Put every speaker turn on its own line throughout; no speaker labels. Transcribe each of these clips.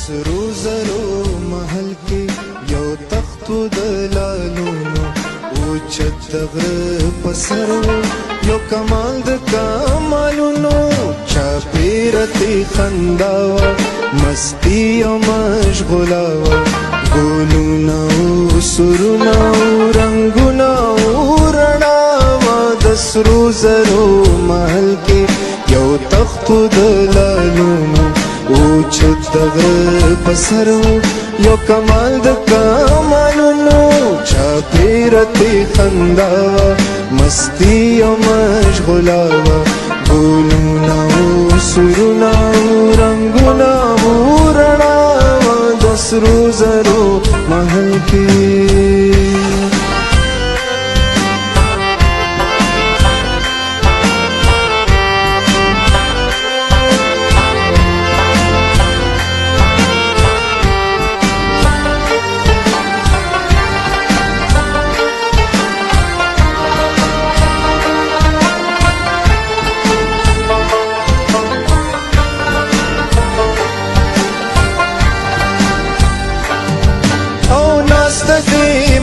سرو زرو محل کې یو تخت د لالونو اوچت د غره په سر یو کمال د کمالونو چاپېرتې خندا وه مستي او مشغوله وه ګلونه او سرونه او رنګونه او رڼا وه د سرو زرو محل کې یو تخت د لالونو اوچت د غره په سر یو کمال د کمالونو چاپېرتې خندا وه مستي او مشغوله وه ګلونه او سرونه او رنګونه او رڼا وه د سرو زرو محل کې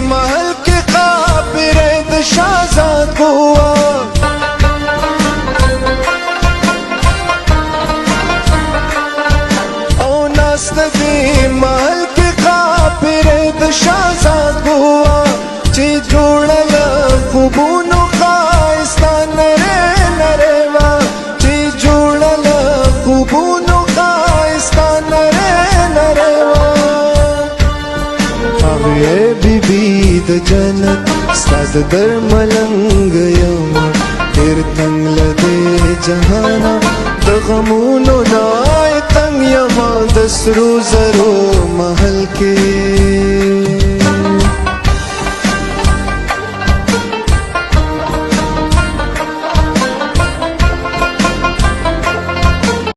محل के काबिरे द शाहजाद हुआ ओ नास्तगी महल के काबिरे द शाहजाद हुआ ची जोड़ल खूबूनो खाइस्तान रे नरेवा ची जोड़ल खूबूनो खाइस्तान रे नरेवा ये बीबी द जन्नत स्ताद दर मलंग यमा तेर तंग लदे जहाना द गमूनो नाय तंग यमा द सरू जरो महल के